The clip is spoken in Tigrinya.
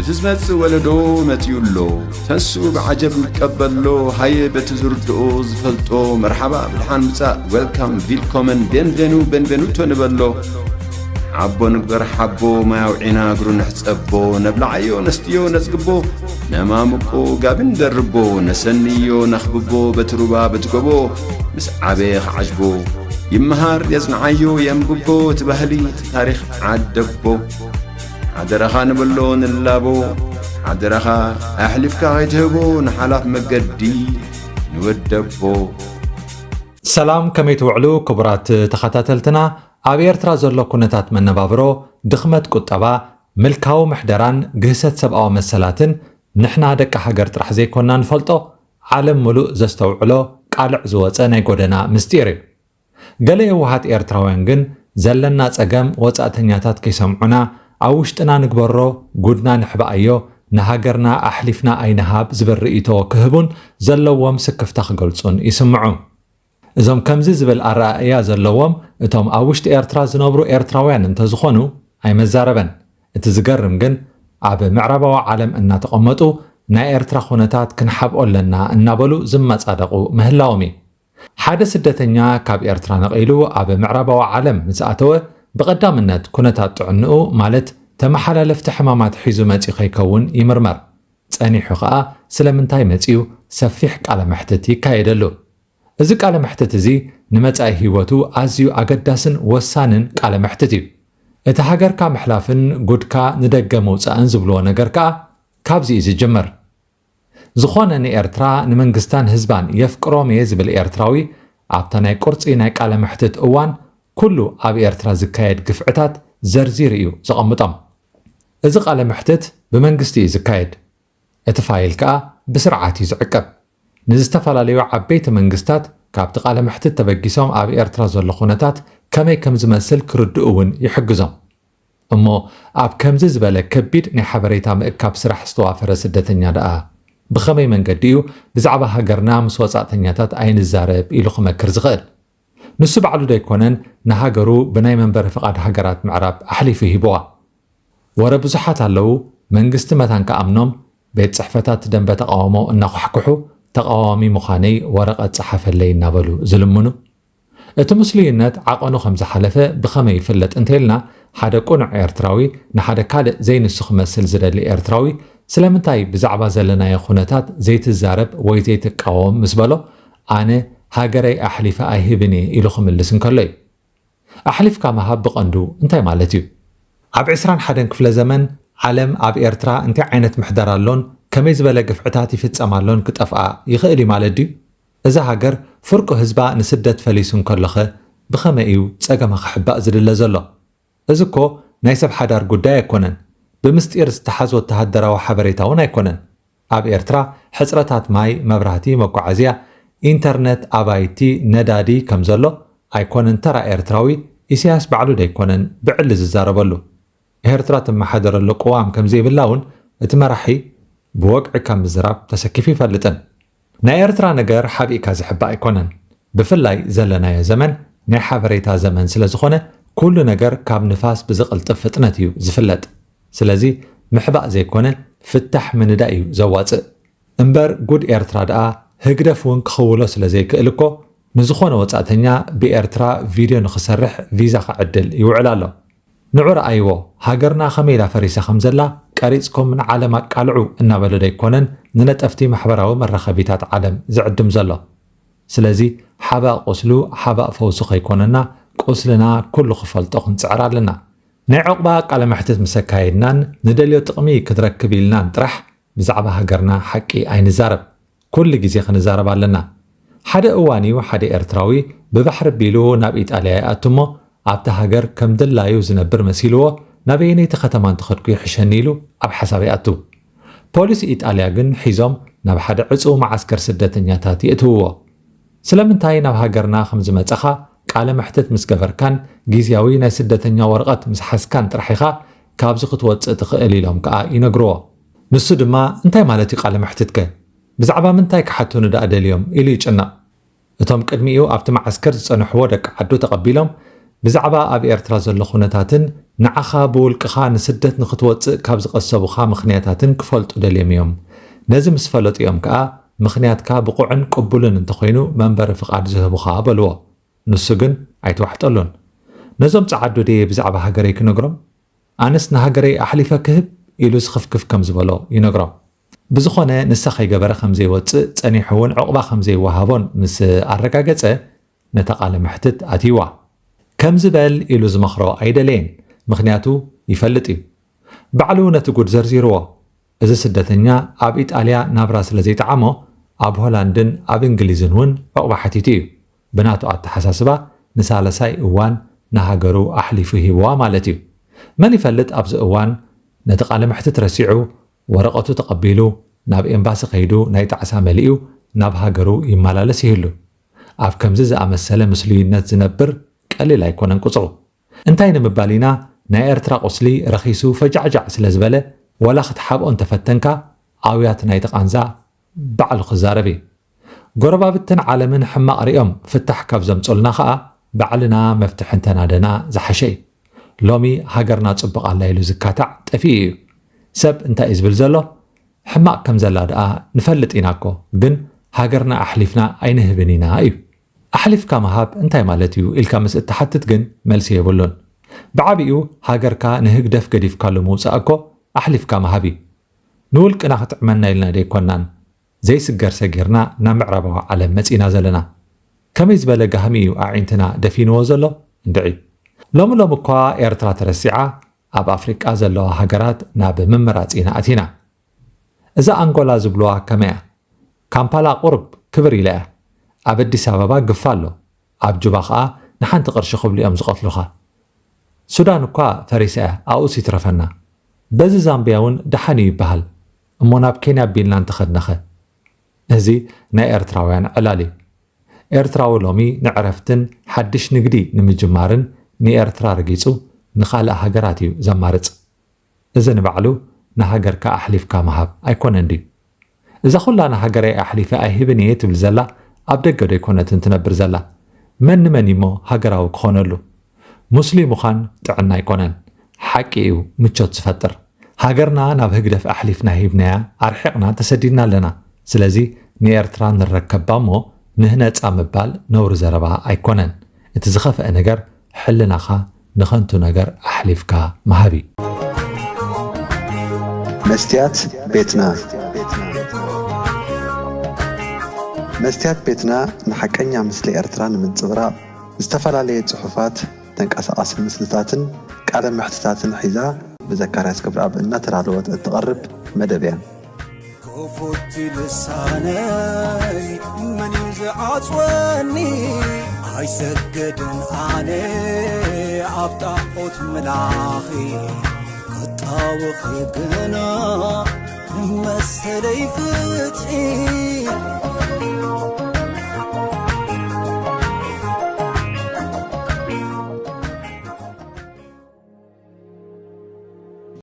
بتزمت ولدو متيولو تنسو بعجب متقبلو هاي بتزردو زفلتو مرحبا بالحان مساء ويلكم فيلكومن بنفينوتو نبلو عبو نقدر حبو ما يوعينا قرو نحسبو نبلعيو نستيو نزقبو نمامكو قابن دربو نسنيو نخببو بتروبا بتقبو مسعبيخ عجبو يمهار يزنعيو ينببو تبهلي تاريخ عدبو عدرخا نبلو نلابو عدرخا أحلفكا غيتهبو نحلاف مقدي نودبو سلام كمي توعلو كبرات تخاتاتلتنا ኣብ ኤርትራ ዘሎ ኩነታት መነባብሮ ድኽመት ቁጠባ ምልካው ምሕደራን ግህሰት ሰብኣዊ መሰላትን ንሕና ደቂ ሃገር ጥራሕ ዘይኮንና ንፈልጦ ዓለም ሙሉእ ዘስተውዕሎ ቃልዕ ዝወፀ ናይ ጎደና ምስጢር እዩ ገለ የዋሃት ኤርትራውያን ግን ዘለና ፀገም ወፃእተኛታት ከይሰምዑና ኣብ ውሽጥና ንግበሮ ጉድና ንሕባእዮ ንሃገርና ኣሕሊፍና ኣይንሃብ ዝብል ርእይቶ ክህቡን ዘለዎም ስክፍታ ክገልጹን ይስምዑ እዞም ከምዚ ዝብል ኣረኣእያ ዘለዎም እቶም ኣብ ውሽጢ ኤርትራ ዝነብሩ ኤርትራውያን እንተዝኾኑ ኣይመዛረበን እቲ ዝገርም ግን ኣብ ምዕራባዊ ዓለም እናተቐመጡ ናይ ኤርትራ ኩነታት ክንሓብኦ ኣለና እናበሉ ዝመጻደቑ ምህላዎም እዩ ሓደ ስደተኛ ካብ ኤርትራ ነቒሉ ኣብ ምዕራባዊ ዓለም ምስኣተወ ብቐዳምነት ኩነታት ጥዕንኡ ማለት ተመሓላለፍቲ ሕማማት ሒዙ መጺኡ ከይከውን ይምርመር ጸኒሑ ከዓ ስለምንታይ መጺኡ ሰፊሕ ቃለ መሕትት ይካየደሉ እዚ ቃለ መሕትት እዚ ንመጻኢ ህይወቱ ኣዝዩ ኣገዳስን ወሳንን ቃለ መሕትት እዩ እቲ ሃገርካ ምሕላፍን ጉድካ ንደገ መውፃእን ዝብልዎ ነገር ከዓ ካብዚ እዩ ዝጅምር ዝኾነ ንኤርትራ ንመንግስታን ህዝባን የፍቅሮም እየ ዝብል ኤርትራዊ ኣብታ ናይ ቁርፂ ናይ ቃለ መሕትት እዋን ኩሉ ኣብ ኤርትራ ዝካየድ ግፍዕታት ዘርዚር እዩ ዘቐምጦም እዚ ቃለ መሕትት ብመንግስቲ እዩ ዝካየድ እቲ ፋይል ከዓ ብስርዓት እዩ ዝዕቀብ ንዝተፈላለዩ ዓበይቲ መንግስታት ካብቲ ቃለ መሕትት ተበጊሶም ኣብ ኤርትራ ዘሎ ኩነታት ከመይ ከም ዝመስል ክርድኡ እውን ይሕግዞም እሞ ኣብ ከምዚ ዝበለ ከቢድ ናይ ሓበሬታ ምእካብ ስራሕ ዝተዋፈረ ስደተኛ ደኣ ብኸመይ መንገዲ እዩ ብዛዕባ ሃገርና ምስ ወፃእተኛታት ኣይንዛረብ ኢሉ ክመክር ዝኽእል ንሱ ባዕሉ ደይኮነን ንሃገሩ ብናይ መንበሪ ፍቓድ ሃገራት ምዕራብ ኣሕሊፉ ይሂብዋ ወረ ብዙሓት ኣለዉ መንግስቲ መታን ከኣምኖም ቤት ፅሕፈታት ደንበ ተቃውሞ እናኹሕኩሑ ተቃዋሚ ምዃነይ ወረቐት ፀሓፈለይ እናበሉ ዝልምኑ እቲ ሙስሊምነት ዓቐኑ ከም ዝሓለፈ ብኸመይ ይፍለጥ እንተኢልና ሓደ ቁኑዕ ኤርትራዊ ንሓደ ካልእ ዘይንሱ ክመስል ዝደሊ ኤርትራዊ ስለምንታይ ብዛዕባ ዘለናዮ ኩነታት ዘይትዛረብ ወይ ዘይትቃወም ምስ በሎ ኣነ ሃገረይ ኣሕሊፈ ኣይህብን ኢሉ ክምልስ እንከሎ እዩ ኣሕሊፍካ ምሃብ ብቐንዱ እንታይ ማለት እዩ ኣብ 21 ክፍለ ዘመን ዓለም ኣብ ኤርትራ እንታይ ዓይነት ምሕደር ኣሎን ከመይ ዝበለ ግፍዕታት ይፍጸማሎን ክጠፍኣ ይኽእል እዩ ማለት ድዩ እዛ ሃገር ፍርቁ ህዝባ ንስደት ፈሊሱ እንከለኸ ብኸመይ እዩ ፀገማ ክሕባእ ዝድለ ዘሎ እዚ እኮ ናይ ሰብ ሓዳር ጉዳይ ኣይኮነን ብምስጢር ዝተሓዝ ወተሃደራዊ ሓበሬታ እውን ኣይኮነን ኣብ ኤርትራ ሕፅረታት ማይ መብራህቲ መጓዓዝያ ኢንተርነት ኣባይቲ ነዳዲ ከም ዘሎ ኣይኮነን ተራ ኤርትራዊ ኢሳያስ ባዕሉ ደይኮነን ብዕሊ ዝዛረበሉ ኤርትራ ትመሓደረሉ ቅዋም ከም ዘይብላ እውን እቲ መራሒ ብወቅዒ ከም ምዝራብ ተሰኪፉ ይፈልጥን ናይ ኤርትራ ነገር ሓቢእካ ዝሕባእ ኣይኮነን ብፍላይ ዘለናዮ ዘመን ናይ ሓበሬታ ዘመን ስለ ዝኾነ ኩሉ ነገር ካብ ንፋስ ብዝቕልጥፍ ፍጥነት እዩ ዝፍለጥ ስለዚ ምሕባእ ዘይኮነ ፍታሕ ምንዳእ እዩ ዘዋፅእ እምበር ጉድ ኤርትራ ደኣ ህግደፍ እውን ክኸውሎ ስለ ዘይክእል እኮ ንዝኾነ ወፃእተኛ ብኤርትራ ቪድዮ ንኽሰርሕ ቪዛ ክዕድል ይውዕል ኣሎ ንዑ ረኣይዎ ሃገርና ከመይ ኢላ ፈሪሳ ከም ዘላ ቀሪፅኩም ንዓለም ኣቃልዑ እናበለ ደይኮነን ንነጠፍቲ ማሕበራዊ መራኸቢታት ዓለም ዝዕድም ዘሎ ስለዚ ሓባእ ቁስሉ ሓባእ ፈውሱ ከይኮነና ቁስልና ኩሉ ክፈልጦ ክንፅዕር ኣለና ናይ ዕቑባ ቃለ መሕትት ምስ ኣካየድናን ንደልዮ ጥቕሚ ክትረክብ ኢልናን ጥራሕ ብዛዕባ ሃገርና ሓቂ ኣይንዛረብ ኩሉ ግዜ ክንዛረብ ኣለና ሓደ እዋን እዩ ሓደ ኤርትራዊ ብባሕሪ ኣቢሉ ናብ ኢጣልያ ይኣቱ እሞ ኣብታ ሃገር ከም ድላዩ ዝነብር መሲልዎ ናበየነይቲ ከተማ እንትኸድኩ ይሕሸኒ ኢሉ ኣብ ሓሳብ ይኣቱ ፖሊስ ኢጣልያ ግን ሒዞም ናብ ሓደ ዕፁው ማዓስከር ስደተኛታት ይእትውዎ ስለምንታይ ናብ ሃገርና ከም ዝመፀኻ ቃለ መሕትት ምስ ገበርካን ጊዜያዊ ናይ ስደተኛ ወረቐት ምስ ሓስካን ጥራሕ ኢኻ ካብዚ ክትወፅእ ትኽእል ኢሎም ከዓ ይነግርዎ ንሱ ድማ እንታይ ማለት እዩ ቃለ መሕትት ከ ብዛዕባ ምንታይ ክሓቱ ንዳኣ ደልዮም ኢሉ ይጭነቕ እቶም ቅድሚኡ ኣብቲ ማዓስከር ዝፀንሕዎ ደቂ ዓዱ ተቐቢሎም ብዛዕባ ኣብ ኤርትራ ዘሎ ኩነታትን ንዓኻ ብውልቅኻ ንስደት ንኽትወፅእ ካብ ዝቐሰቡኻ ምኽንያታትን ክፈልጡ ደልዮም እዮም ነዚ ምስ ፈለጡ እዮም ከዓ ምኽንያትካ ብቑዕን ቅቡልን እንተኾይኑ መንበሪ ፍቓድ ዝህቡኻ በልዎ ንሱ ግን ኣይተዋሕጠሉን ነዞም ጸዓዱ ደየ ብዛዕባ ሃገረይ ክነግሮም ኣነስ ንሃገረይ ኣሕሊፈ ክህብ ኢሉ ዝኽፍክፍ ከም ዝበሎ ይነግሮም ብዝኾነ ንሳ ከይገበረ ከም ዘይወፅእ ጸኒሑ እውን ዕቑባ ከም ዘይወሃቦን ምስ ኣረጋገጸ ነታ ቃለ መሕትት ኣትይዋ ከም ዝበል ኢሉ ዝመኽሮ ኣይደለየን ምኽንያቱ ይፈልጥ እዩ ባዕሉ ነቲ ጉድ ዘርዚርዎ እዚ ስደተኛ ኣብ ኢጣልያ ናብራ ስለ ዘይጠዓሞ ኣብ ሆላንድን ኣብ እንግሊዝን እውን ዕቑባ ሓቲቱ እዩ ብናቱ ኣተሓሳስባ ንሳለሳይ እዋን ንሃገሩ ኣሕሊፉ ሂብዋ ማለት እዩ መን ይፈልጥ ኣብዚ እዋን ነቲ ቃለ መሕትት ረሲዑ ወረቐቱ ተቐቢሉ ናብ ኤምባሲ ከይዱ ናይ ጣዕሳ መሊኡ ናብ ሃገሩ ይመላለስ ይህሉ ኣብ ከምዚ ዝኣመሰለ ምስልዩነት ዝነብር ቀሊል ኣይኮነን ቁፅሩ እንታይ ንምባል ኢና ናይ ኤርትራ ቁስሊ ረኺሱ ፈጃዕጃዕ ስለ ዝበለ ወላ ክትሓብኦ እንተፈተንካ ኣውያት ናይ ተቓንዛ ባዕሉ ክዛረብ እዩ ጎረባብትን ዓለምን ሕማቕ ሪኦም ፍታሕ ካብ ዘምፀልና ከዓ ባዕልና መፍትሒ እንተናደና ዝሓሸ እዩ ሎሚ ሃገርና ጽቡቕ ኣላ ኢሉ ዝካታዕ ጠፊኡ እዩ ሰብ እንታይ እዩ ዝብል ዘሎ ሕማቕ ከም ዘላ ደኣ ንፈልጥ ኢና እኮ ግን ሃገርና ኣሕሊፍና ኣይንህብን ኢና እዩ ኣሕሊፍካ መሃብ እንታይ ማለት እዩ ኢልካ ምስ እትሓትት ግን መልሲ የብሉን ብዓብኡ ሃገርካ ንህግደፍ ገዲፍካሉ ምውፃእ እኮ ኣሕሊፍካ መሃብ እዩ ንውልቅና ክትዕመና ኢልና ደይኮናን ዘይስገር ሰጊርና ናብ ምዕራባዊ ዓለም መፂና ዘለና ከመይ ዝበለ ጋህሚ እዩ ኣዒንትና ደፊንዎ ዘሎ እንድዒ ሎሚ እኳ ኤርትራ ተረሲዓ ኣብ ኣፍሪቃ ዘለዋ ሃገራት ናብ ምምራፅ ኢና ኣቲና እዛ ኣንጎላ ዝብልዋ ከመያ ካምፓላ ቁርብ ክብር ኢላ እያ ኣብ ኣዲስ ኣበባ ግፋ ኣሎ ኣብ ጁባ ከዓ ንሓንቲ ቅርሺ ክብሉ እዮም ዝቐትሉኻ ሱዳን እኳ ፈሪሳ እያ ኣብኡስ ይትረፈና በዚ ዛምብያ እውን ደሓን እዩ ይበሃል እሞ ናብ ኬንያ ኣቢልና እንተኸድነኸ እዚ ናይ ኤርትራውያን ዕላል እዩ ኤርትራዊ ሎሚ ንዕረፍትን ሓድሽ ንግዲ ንምጅማርን ንኤርትራ ረጊፁ ንኻልእ ሃገራት እዩ ዘማርፅ እዚ ንባዕሉ ንሃገርካ ኣሕሊፍካ መሃብ ኣይኮነን ድዩ እዛ ኩላ ንሃገረይ ኣሕሊፈ ኣይህብን እየ ትብል ዘላ ኣብ ደገ ዶ ኣይኮነትን ትነብር ዘላ መን ንመን እሞ ሃገራዊ ክኾነሉ ሙስሊም ምዃን ጥዕና ኣይኮነን ሓቂ እዩ ምቾት ዝፈጥር ሃገርና ናብ ህግደፍ ኣሕሊፍና ሂብናያ ኣርሒቕና ተሰዲድና ኣለና ስለዚ ንኤርትራ ንረከባ እሞ ንህነፃ ምባል ነውሪ ዘረባ ኣይኮነን እቲ ዝኸፍአ ነገር ሕልናኻ ንኸንቱ ነገር ኣሕሊፍካ መሃብ እዩ መስትያት ቤትና መስትያት ቤትና ንሓቀኛ ምስሊ ኤርትራ ንምንጽብራቕ ዝተፈላለየ ጽሑፋት ተንቀሳቓሲ ምስልታትን ቃለ መሕትታትን ሒዛ ብዘካርያስ ገብረኣብ እናተዳለወት እትቐርብ መደብ እያ كفوت لساني من يزعصوني عيسجدن علي عبطاقوت ملاخي قطاوخي قنا مسلي فتحي